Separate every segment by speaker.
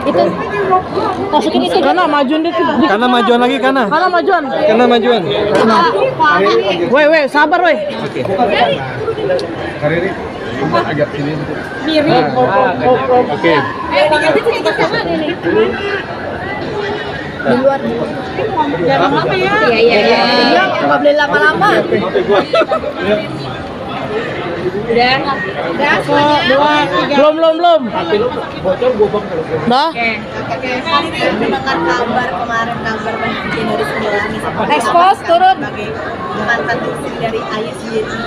Speaker 1: Itu masukin itu.
Speaker 2: Karena majuan dikit.
Speaker 3: Karena majuan lagi karena.
Speaker 2: Karena majuan.
Speaker 3: Karena majuan.
Speaker 2: Weh, sabar weh.
Speaker 3: Oke. Kariri agak sini.
Speaker 1: Mirip.
Speaker 3: Oke.
Speaker 1: Di luar.
Speaker 4: Jangan apa ya?
Speaker 1: Iya. Nggak boleh lama-lama. Udah.
Speaker 2: Belum. Dah.
Speaker 5: Kali ini mendengar kabar kemarin bahagia dari Siliwangi seperti
Speaker 1: Expose turun.
Speaker 5: sebagai mantan istri dari Ayu sendiri.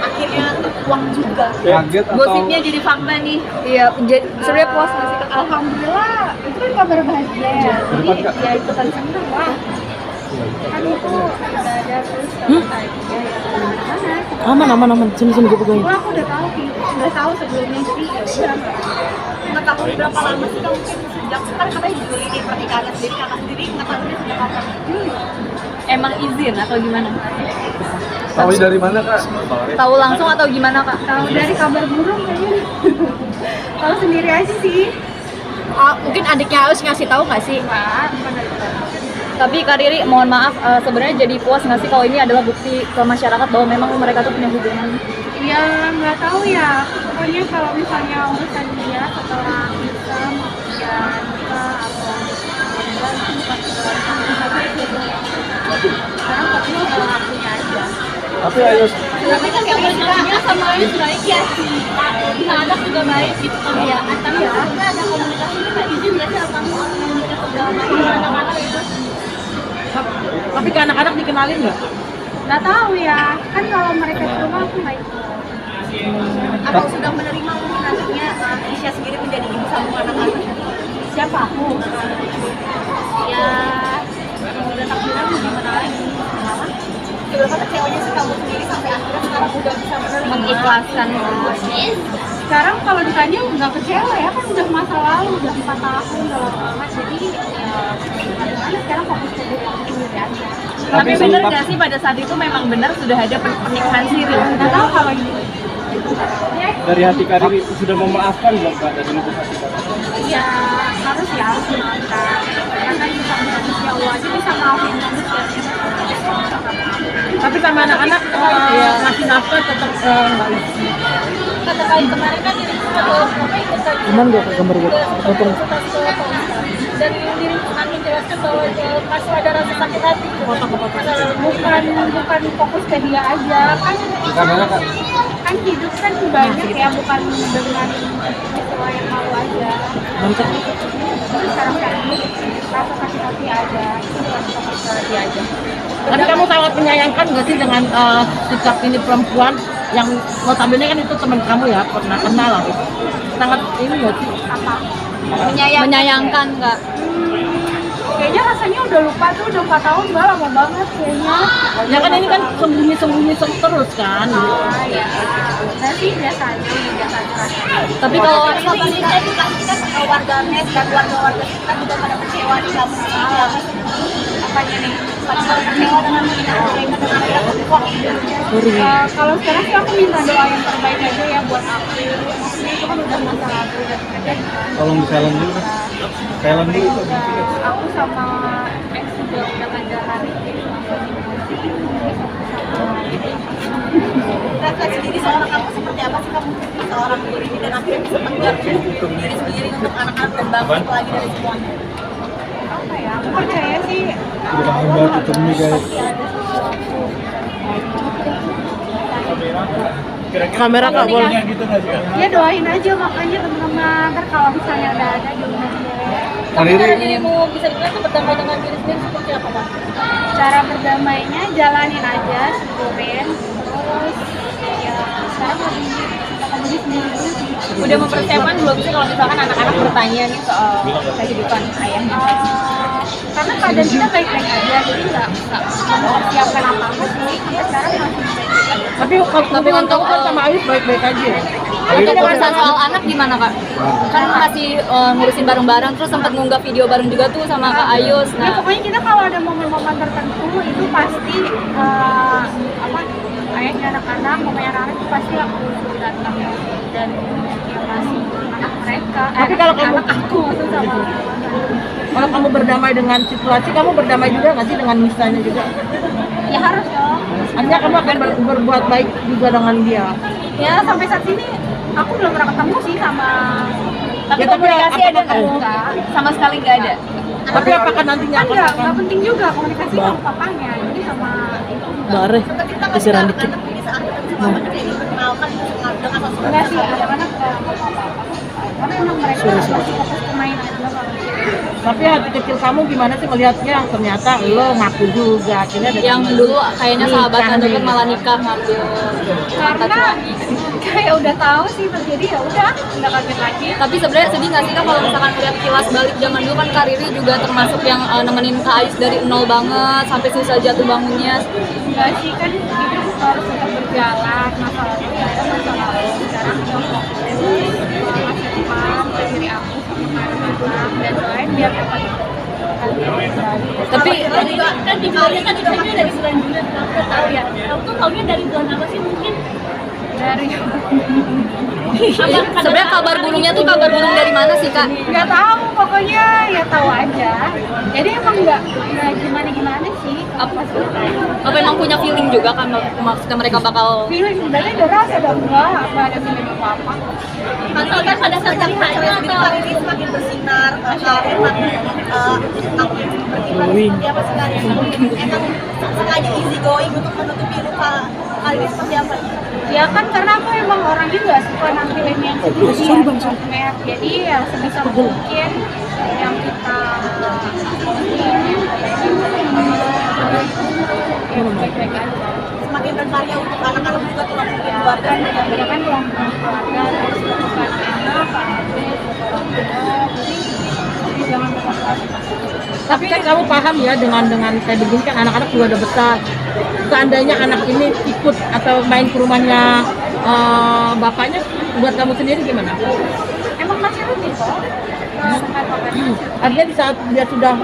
Speaker 5: Akhirnya terkuak juga.
Speaker 3: Kaget atau
Speaker 4: Gosipnya jadi fakta nih.
Speaker 1: Iya, sebenarnya puas nggak sih?
Speaker 4: Alhamdulillah, itu kan kabar bahagia ya. Jadi ya ikutan seneng lah. Kan itu udah ada terus bahagia ya.
Speaker 2: Aman. Sini gue pegang.
Speaker 4: Aku udah tahu sih, udah tahu sebelumnya sih. Ya udah.
Speaker 5: Mengetahui berapa lama sih kamu sejak kan katanya jujur ini pernikahannya sendiri kakak sendiri mengetahuinya sejak kapan?
Speaker 4: Emang izin atau gimana?
Speaker 3: tahu dari mana kak?
Speaker 4: Tahu langsung atau gimana kak?
Speaker 6: Tahu dari kabar burung kayaknya. Tahu sendiri aja sih.
Speaker 1: Mungkin adiknya harus ngasih tahu nggak sih?
Speaker 6: Bukan dari
Speaker 4: Tapi Kak Riri, mohon maaf, sebenarnya jadi puas nggak sih kalau ini adalah bukti ke masyarakat bahwa memang mereka tuh punya hubungan?
Speaker 6: ya nggak tahu ya. Pokoknya kalau misalnya urusan dia setelah bisa ya nikah atau enggak itu bukan urusan sekarang fokus ke akunya aja.
Speaker 3: Tapi ayo
Speaker 4: Tapi kan komunikasinya sama Ayu baik ya sih. Nah, anak juga baik gitu kan ya. Tapi ya ada komunikasi kita izin nggak sih apa komunikasi sama anak-anak itu?
Speaker 2: Tapi ke anak-anak dikenalin nggak?
Speaker 6: Nggak tahu ya. Kan kalau mereka di rumah aku nggak ikut.
Speaker 5: Apa sudah menerima mungkin nantinya Isya sendiri menjadi ibu sambung anak-anak?
Speaker 6: Siapa aku?
Speaker 5: Ya, udah takdiran gimana lagi? Seberapa kecewanya sih kamu sendiri sampai akhirnya sekarang udah bisa menerima?
Speaker 4: Mengikhlaskan.
Speaker 6: Sekarang kalau ditanya nggak kecewa ya, kan udah masa lalu, udah 4 tahun, udah lama banget. Jadi ya gimana sekarang fokus ke diri aku sendiri aja.
Speaker 4: Tapi bener nggak sih pada saat itu memang benar sudah ada pernikahan siri?
Speaker 6: Nggak tahu kalau ini.
Speaker 3: dari hati Kariri sudah memaafkan belum kak dari lubuk hati kak?
Speaker 6: Ya harus memaafkan. Karena kan kita manusia Allah aja bisa maafin manusia.
Speaker 2: Tapi sama anak-anak ngasih nafkah tetap nggak isi.
Speaker 4: Kata kali kemarin kan diri kalau ikut tadi
Speaker 2: Cuman gue ke gambar gue. Potong.
Speaker 4: dan diri akan menjelaskan bahwa masih ada rasa sakit hati.
Speaker 6: Bukan fokus ke dia aja kan.
Speaker 3: Karena kak
Speaker 6: Kan hidup kan banyak ya, bukan dengan sesuai yang mau aja.
Speaker 2: Mantap.
Speaker 6: Terus sekarang ini rasa sakit hati aja, bukan fokus ke dia aja.
Speaker 2: Tapi kamu sangat menyayangkan nggak sih dengan sikap ini perempuan yang notabene kan itu teman kamu ya, pernah kenal lah. Sangat ini nggak sih?
Speaker 6: Apa?
Speaker 4: Menyayangkan nggak?
Speaker 6: Kayaknya rasanya udah lupa tuh, udah 4 tahun, udah lama banget kayaknya.
Speaker 2: Ya kan ini kan sembunyi terus kan.
Speaker 6: Ya, saya sih biasa aja rasanya.
Speaker 4: Tapi kalau
Speaker 5: Sobat kita juga warga net dan warga-warga kita juga pada kecewa di kamu sendiri. Apanya nih? Pada kecewa dengan menghina mereka dengan mereka terkuak.
Speaker 6: Kalau sekarang sih aku minta doa yang terbaik aja ya buat aku. Maksudnya itu kan udah masa lalu dan ada
Speaker 3: tolong di silent dulu. Silent dulu.
Speaker 6: aku sama ex juga udah ngajaran
Speaker 5: Refleksi diri seorang kamu seperti apa sih kamu seorang guru ini dan akhirnya bisa tegar diri sendiri untuk anak-anak dan bangsa lagi dari semuanya.
Speaker 6: apa ya? Aku percaya sih
Speaker 3: Udah hebat itu nih guys.
Speaker 2: Kamera kak boleh.
Speaker 6: ya doain aja makanya teman-teman ntar kalau misalnya udah ada di rumah
Speaker 4: tapi
Speaker 3: Kariri
Speaker 4: cara dirimu bisa dibilang tuh berdamai dengan diri sendiri seperti apa kan?
Speaker 6: cara berdamainya jalanin aja syukurin terus ya sekarang lebih kita kembali sendiri dulu sih.
Speaker 4: Udah mempersiapkan belum sih kalau misalkan anak-anak bertanya nih soal kehidupan ayahnya?
Speaker 6: Karena keadaan kita baik-baik aja jadi nggak mempersiapkan apa-apa sih sampai sekarang masih baik-baik aja.
Speaker 2: Tapi hubungan kamu kan sama Ayu baik-baik aja.
Speaker 4: Tapi ada perasaan soal anak gimana kak? Kan masih ngurusin bareng-bareng terus sempat ngunggah video bareng juga tuh sama Kak Ayus.
Speaker 6: Ya
Speaker 4: Nah,
Speaker 6: pokoknya kita kalau ada momen-momen tertentu itu pasti ayahnya anak-anak, mamanya anak-anak itu pasti aku suruh datang dan ya masih anak mereka.
Speaker 2: Tapi kalau kamu
Speaker 6: anak aku maksud sama
Speaker 2: kalau kamu berdamai dengan situasi, kamu berdamai juga nggak sih dengan Nisanya juga?
Speaker 6: ya harus dong.
Speaker 2: Artinya kamu akan berbuat baik juga dengan dia.
Speaker 6: Ya sampai saat ini aku belum pernah ketemu sih sama.
Speaker 1: Tapi
Speaker 2: Ya, tapi
Speaker 1: komunikasi ada
Speaker 2: apakah-
Speaker 1: nggak?
Speaker 6: Enggak.
Speaker 1: Sama sekali nggak ada.
Speaker 2: Tapi apakah nantinya
Speaker 6: Kan
Speaker 2: akan
Speaker 6: nggak penting juga komunikasi sama papanya, jadi sama itu.
Speaker 2: Bare, geseran dikit.
Speaker 5: Di saat kita bisa memperkenalkan dengan sosok
Speaker 6: Enggak sih, anak-anak nggak apa-apa. Karena emang mereka masih fokus ke main aja kalau
Speaker 2: Tapi hati kecil kamu gimana sih melihatnya? Ternyata lo ngaku juga, akhirnya ada
Speaker 1: Yang
Speaker 2: teman.
Speaker 1: dulu kayaknya sahabatan
Speaker 2: Nikah
Speaker 1: deket
Speaker 2: nih.
Speaker 1: malah nikah ngambil harta
Speaker 6: karena
Speaker 1: suami.
Speaker 6: kayak udah tahu sih terjadi ya udah nggak kaget lagi.
Speaker 1: Tapi sebenarnya sedih nggak sih Kak kalau misalkan lihat kilas balik zaman dulu kan Kak Riri juga termasuk yang nemenin Kak Ais dari nol banget sampai susah jatuh bangunnya.
Speaker 6: Enggak sih kan hidup harus tetap berjalan, masalah itu ya ada masalah sekarang udah fokus masih paham ke diri aku sama anak-anak dan lain biar dapat
Speaker 1: Tapi
Speaker 4: kita juga kan di Malaysia kan ditanya dari bulan Juli, aku udah tahu ya. Aku tuh taunya dari bulan apa sih mungkin
Speaker 6: dari
Speaker 1: sebenarnya kabar burungnya tuh kabar burung dari mana sih Kak?
Speaker 6: nggak tahu pokoknya ya tahu aja. Jadi emang nggak gimana sih apa sih
Speaker 1: Apa emang punya feeling juga kan maksudnya mereka bakal
Speaker 6: feeling sebenarnya udah rasa udah nggak ada feeling apa-apa.
Speaker 4: atau kan pada saat hari hanya
Speaker 5: sendiri
Speaker 4: atau
Speaker 5: kali ini semakin bersinar, karir makin berkibar seperti apa sih kalian? Emang sengaja easy going untuk menutupi luka kali ini seperti apa?
Speaker 6: Ya kan karena aku emang orangnya nggak suka nampilin yang sedih ya, sosmed. Jadi ya sebisa mungkin yang kita ya baik-baik aja.
Speaker 5: Semakin berkarya untuk anak-anak juga tulang punggung keluarga.
Speaker 6: Kan ya kan yang keluarga terus bukan anak, adik, orang tua. Jadi jangan terlalu.
Speaker 2: Tapi kan kamu paham ya dengan kayak begini kan anak-anak juga udah besar. Seandainya anak ini ikut atau main ke rumahnya bapaknya, buat kamu sendiri gimana?
Speaker 6: Emang masih rutin kok.
Speaker 2: Artinya di saat dia sudah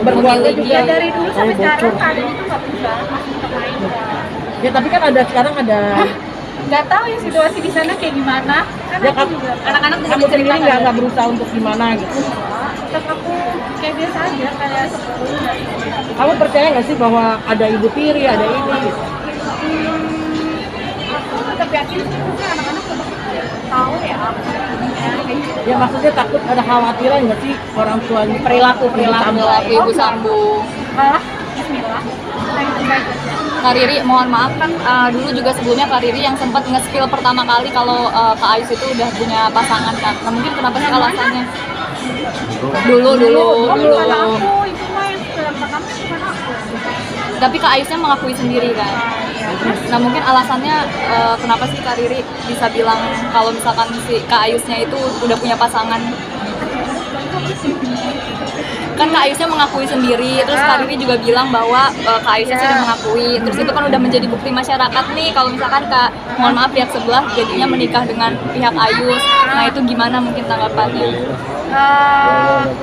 Speaker 2: berkeluarga juga.
Speaker 6: Ya dari dulu sampai sekarang keadaan itu nggak berubah, masih tetap main.
Speaker 2: Ya tapi kan sekarang ada
Speaker 6: Nggak tahu ya situasi di sana kayak gimana. Kan
Speaker 2: ya
Speaker 6: aku
Speaker 2: kamu
Speaker 6: juga
Speaker 1: anak-anak juga
Speaker 2: kamu sendiri
Speaker 1: menceritakan.
Speaker 2: nggak berusaha untuk gimana gitu.
Speaker 6: tetap aku kayak biasa aja kayak sebelumnya.
Speaker 2: Kamu percaya nggak sih bahwa ada ibu tiri, ada ini? Gitu?
Speaker 6: Aku tetap yakin sih anak-anak tetap tahu ya apa kayak gitu.
Speaker 2: Ya maksudnya takut ada khawatiran nggak sih orang tuanya
Speaker 1: perilaku
Speaker 2: sampai.
Speaker 1: ibu sambung.
Speaker 6: Malah Bismillah yang terbaik aja.
Speaker 1: Kak Riri, mohon maaf kan dulu juga sebelumnya Kak Riri yang sempat nge-spill pertama kali kalau Kak Ais itu udah punya pasangan kan. Nah mungkin kenapa sih alasannya? Dulu.
Speaker 6: Bukan aku, itu mah yang film pertama bukan aku.
Speaker 1: Tapi Kak Aisnya mengakui sendiri kan. Nah mungkin alasannya kenapa sih Kak Riri bisa bilang kalau misalkan si Kak Ayusnya itu udah punya pasangan? Kan Kak Ayusnya mengakui sendiri, terus Kak Riri juga bilang bahwa Kak Ayusnya sudah mengakui. Terus itu kan udah menjadi bukti masyarakat nih kalau misalkan Kak, mohon maaf pihak sebelah jadinya menikah dengan pihak Ayus. Nah itu gimana mungkin tanggapannya?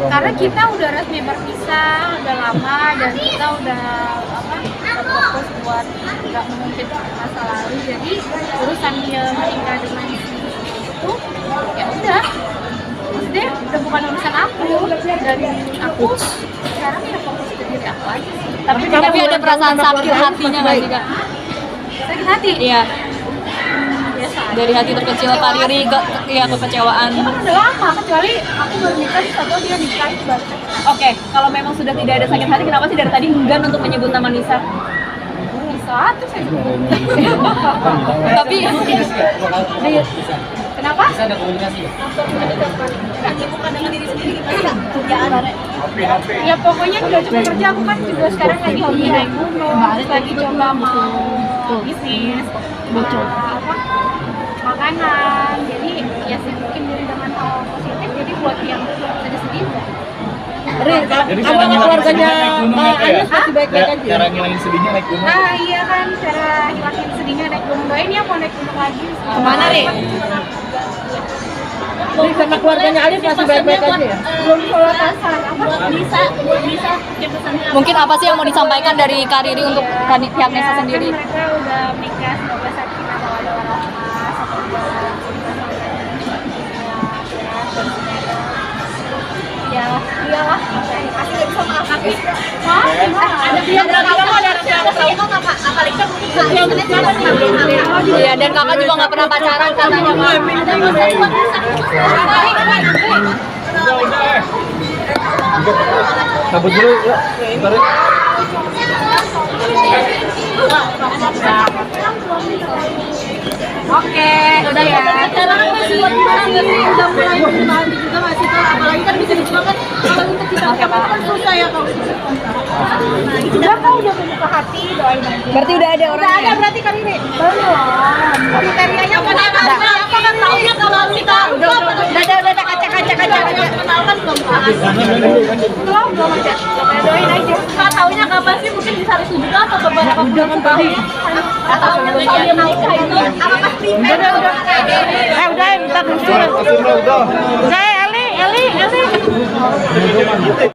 Speaker 6: Karena kita udah resmi berpisah udah lama dan kita udah fokus buat nggak mengungkit masa lalu, jadi urusan dia menikah dengan itu ya udah, maksudnya udah bukan urusan aku dan aku sekarang ya fokus ke diri aku aja sih.
Speaker 1: Tapi ada perasaan sakit hatinya nggak sih Kak?
Speaker 6: Sakit hati
Speaker 1: Iya,
Speaker 6: biasa aja.
Speaker 1: dari hati terkecil Kak Riri ke kekecewaan.
Speaker 6: Kan udah lama, kecuali aku baru nikah atau dia nikah itu baru.
Speaker 1: Oke, kalau memang sudah tidak ada sakit hati, kenapa sih dari tadi enggan untuk menyebut nama Nisa?
Speaker 6: Satu saya
Speaker 1: Tapi
Speaker 6: kenapa?
Speaker 5: Bukan dengan diri sendiri gimana? Kerjaan.
Speaker 6: Ya pokoknya udah cukup kerja, aku kan juga sekarang lagi hobi naik gunung, terus lagi coba mau bisnis, apa makanan, jadi ya sibukin diri dengan hal positif, jadi buat yang sedih-sedih
Speaker 2: Rin,
Speaker 3: Jadi
Speaker 2: kamu sama keluarganya Ayus masih baik-baik aja?
Speaker 3: Cara ngilangin sedihnya naik gunung.
Speaker 6: Ah iya kan, cara hilangin sedihnya naik gunung, doain ya mau naik gunung lagi.
Speaker 1: Kemana, Ri?
Speaker 2: Rin sama keluarganya Ayus masih baik-baik aja ya?
Speaker 6: Belum sholat asar, apa?
Speaker 4: buat bisa mungkin pesannya
Speaker 1: mungkin apa sih yang mau disampaikan dari Kak Riri untuk pihak Nisa
Speaker 6: Ya,
Speaker 1: sendiri?
Speaker 6: Kan mereka udah nikah, semoga sakinah mawaddah warahmah, semoga
Speaker 5: Iyalah, pasti nggak bisa maafin.
Speaker 6: Ada dia trauma nggak Kak? Apalagi kan mungkin
Speaker 1: Iya, dan kakak juga nggak pernah pacaran katanya, Kak.
Speaker 3: Cabut dulu ya. Bentar ya.
Speaker 6: Oke, udah ya.
Speaker 4: Sekarang masih udah mulai memahami juga masih tahu, apalagi kan bisa dijual kan kalau untuk kita kan susah ya kalau
Speaker 5: Udah kau udah membuka hati, doain aja.
Speaker 1: Berarti udah ada
Speaker 5: Udah ada berarti kan ini? Belum. Kriterianya apa kan taunya kalau kita udah kaca. Kenal kan belum belum aja. Doain aja.
Speaker 4: Kak taunya kapan sih, mungkin bisa hari itu juga atau beberapa bulan sekali atau dia menikah itu
Speaker 5: Apa pas prepare?
Speaker 2: Udah. Udah, bentar dulu.
Speaker 3: Udah.
Speaker 2: Udah, Eli.